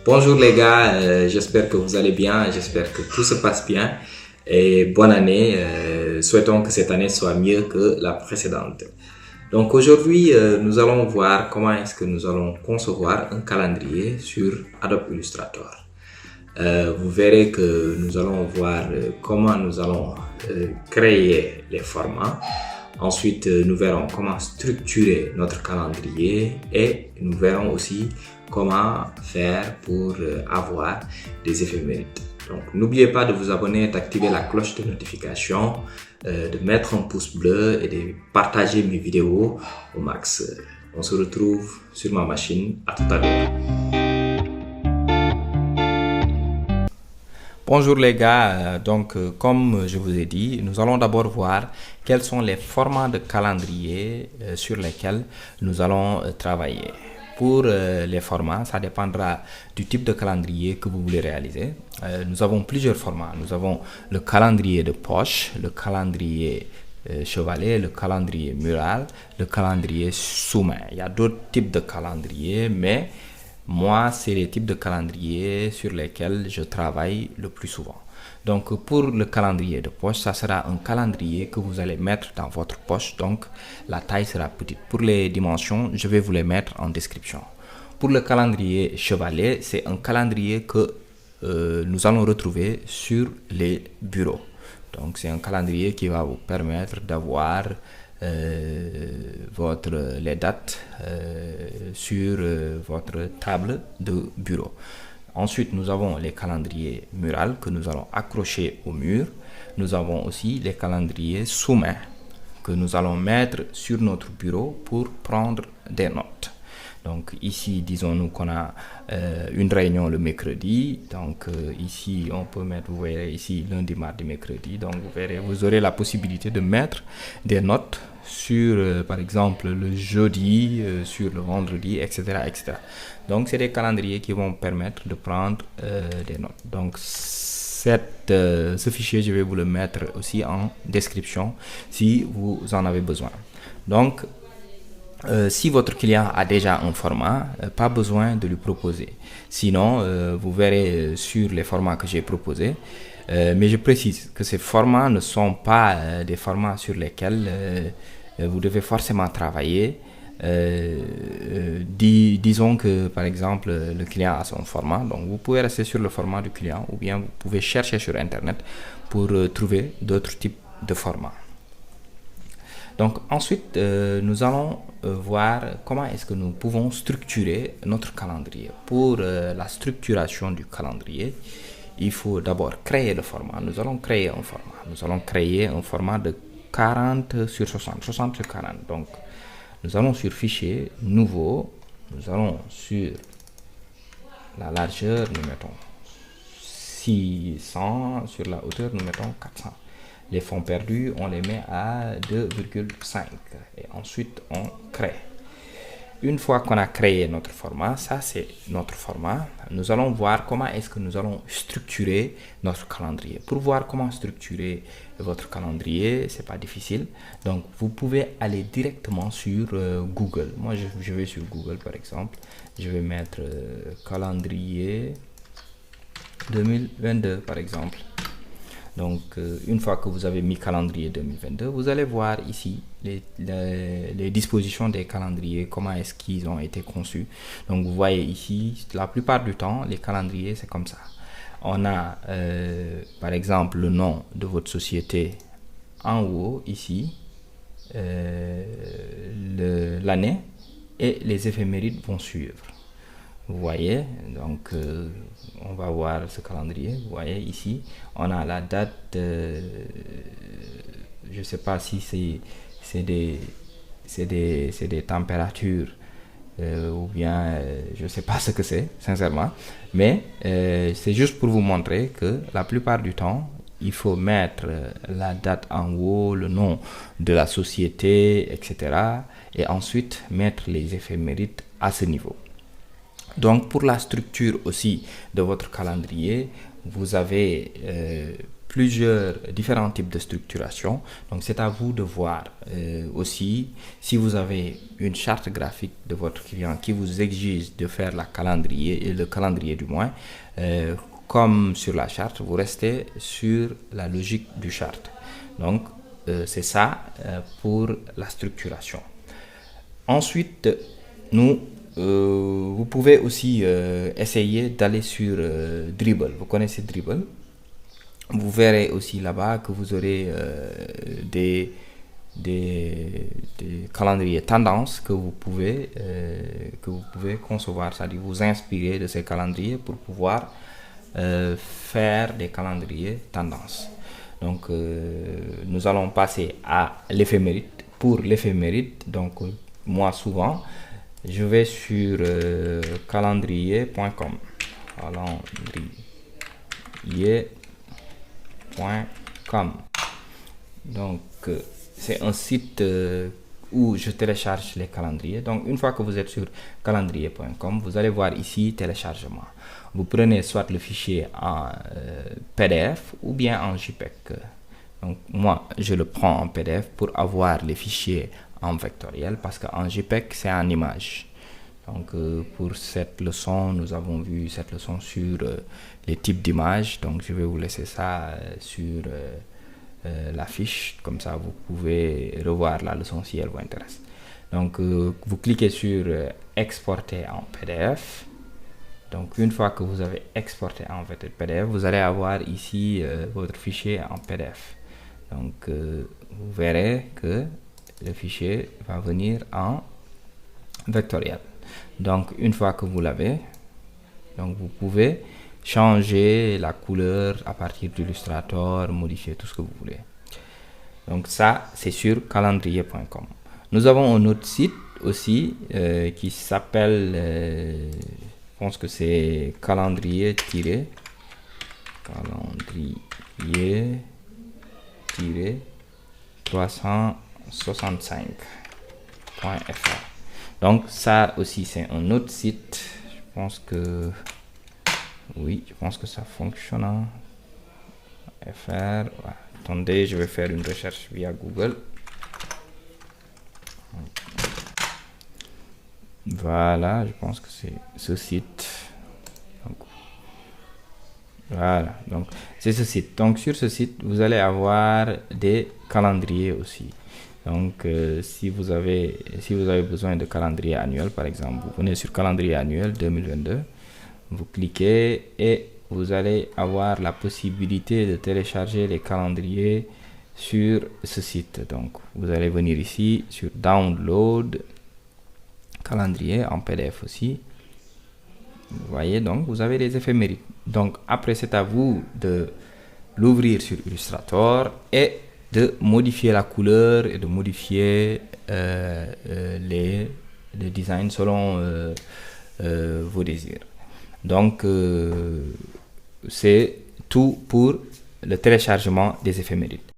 Bonjour les gars, j'espère que vous allez bien, j'espère que tout se passe bien et bonne année. Souhaitons que cette année soit mieux que la précédente. Donc aujourd'hui, nous allons voir comment est-ce que nous allons concevoir un calendrier sur Adobe Illustrator. Vous verrez que nous allons voir comment nous allons créer les formats. Ensuite, nous verrons comment structurer notre calendrier et nous verrons aussi comment faire pour avoir des éphémérides. Donc, n'oubliez pas de vous abonner, d'activer la cloche de notification, de mettre un pouce bleu et de partager mes vidéos au max. On se retrouve sur ma machine. À tout à l'heure. Bonjour les gars, comme je vous ai dit, nous allons d'abord voir quels sont les formats de calendrier sur lesquels nous allons travailler. Pour les formats, ça dépendra du type de calendrier que vous voulez réaliser. Nous avons plusieurs formats. Nous avons le calendrier de poche, le calendrier chevalet, le calendrier mural, le calendrier sous-main. Il y a d'autres types de calendriers, mais moi, c'est les types de calendrier sur lesquels je travaille le plus souvent. Donc, pour le calendrier de poche, ça sera un calendrier que vous allez mettre dans votre poche. Donc, la taille sera petite. Pour les dimensions, je vais vous les mettre en description. Pour le calendrier chevalet, c'est un calendrier que nous allons retrouver sur les bureaux. Donc, c'est un calendrier qui va vous permettre d'avoir les dates sur votre table de bureau. Ensuite, nous avons les calendriers murales que nous allons accrocher au mur. Nous avons aussi les calendriers sous-main que nous allons mettre sur notre bureau pour prendre des notes. Donc ici, disons-nous qu'on a une réunion le mercredi. Donc ici, on peut mettre, vous verrez ici, lundi, mardi, mercredi. Donc vous verrez, vous aurez la possibilité de mettre des notes sur, par exemple, le jeudi, sur le vendredi, etc. etc. Donc c'est des calendriers qui vont permettre de prendre des notes. Donc ce fichier, je vais vous le mettre aussi en description si vous en avez besoin. Donc, si votre client a déjà un format, pas besoin de lui proposer. Sinon, vous verrez sur les formats que j'ai proposés. Mais je précise que ces formats ne sont pas des formats sur lesquels vous devez forcément travailler. Disons que par exemple le client a son format, donc vous pouvez rester sur le format du client ou bien vous pouvez chercher sur internet pour trouver d'autres types de formats. Donc ensuite, nous allons voir comment est-ce que nous pouvons structurer notre calendrier. Pour la structuration du calendrier, il faut d'abord créer le format. Nous allons créer un format. Nous allons créer un format de 40 sur 60, 60 sur 40. Donc, nous allons sur Fichier, Nouveau. Nous allons sur la largeur, nous mettons 600. Sur la hauteur, nous mettons 400. Les fonds perdus, on les met à 2,5 et ensuite on crée. Une fois qu'on a créé notre format, ça c'est notre format, nous allons voir comment est-ce que nous allons structurer notre calendrier. Pour voir comment structurer votre calendrier, c'est pas difficile. Donc vous pouvez aller directement sur Google. Moi je vais sur Google par exemple. Je vais mettre calendrier 2022 par exemple. Donc, une fois que vous avez mis calendrier 2022, vous allez voir ici les dispositions des calendriers, comment est-ce qu'ils ont été conçus. Donc, vous voyez ici, la plupart du temps, les calendriers, c'est comme ça. On a, par exemple, le nom de votre société en haut, ici, l'année et les éphémérides vont suivre. Vous voyez, donc on va voir ce calendrier. Vous voyez ici, on a la date, je ne sais pas si c'est des températures ou bien je ne sais pas ce que c'est, sincèrement. Mais c'est juste pour vous montrer que la plupart du temps, il faut mettre la date en haut, le nom de la société, etc. Et ensuite mettre les éphémérides à ce niveau. Donc pour la structure aussi de votre calendrier, vous avez plusieurs différents types de structuration. Donc c'est à vous de voir aussi si vous avez une charte graphique de votre client qui vous exige de faire le calendrier du moins. Comme sur la charte, vous restez sur la logique du charte. Donc c'est ça pour la structuration. Ensuite, vous pouvez aussi essayer d'aller sur Dribbble. Vous connaissez Dribbble? Vous verrez aussi là-bas que vous aurez des calendriers tendances que vous pouvez concevoir, c'est-à-dire vous inspirer de ces calendriers pour pouvoir faire des calendriers tendances. Donc nous allons passer à l'éphéméride. Pour l'éphéméride, donc moi souvent je vais sur calendrier.com. calendrier.com. Donc c'est un site où je télécharge les calendriers. Donc une fois que vous êtes sur calendrier.com, vous allez voir ici téléchargement. Vous prenez soit le fichier en PDF ou bien en JPEG. Donc moi je le prends en PDF pour avoir les fichiers en vectoriel, parce qu'en JPEG c'est en image. Donc pour cette leçon, nous avons vu cette leçon sur les types d'images. Donc je vais vous laisser ça sur la fiche, comme ça vous pouvez revoir la leçon si elle vous intéresse. Donc vous cliquez sur exporter en PDF. Donc une fois que vous avez exporté en PDF, vous allez avoir ici votre fichier en PDF. Donc vous verrez que le fichier va venir en vectoriel. Donc une fois que vous l'avez, donc vous pouvez changer la couleur à partir d'Illustrator, modifier tout ce que vous voulez. Donc ça c'est sur calendrier.com. Nous avons un autre site aussi qui s'appelle je pense que c'est calendrier-365.fr. Donc ça aussi c'est un autre site. Je pense que ça fonctionne. FR. Ouais. Attendez, je vais faire une recherche via Google. Voilà, je pense que c'est ce site. Donc, voilà, donc c'est ce site. Donc sur ce site, vous allez avoir des calendriers aussi. Donc si vous avez besoin de calendrier annuel, par exemple, vous venez sur calendrier annuel 2022, vous cliquez et vous allez avoir la possibilité de télécharger les calendriers sur ce site. Donc vous allez venir ici sur download calendrier en PDF aussi. Vous voyez, donc vous avez les éphémérides. Donc après c'est à vous de l'ouvrir sur Illustrator et de modifier la couleur et de modifier les designs selon vos désirs. Donc c'est tout pour le téléchargement des éphémérides.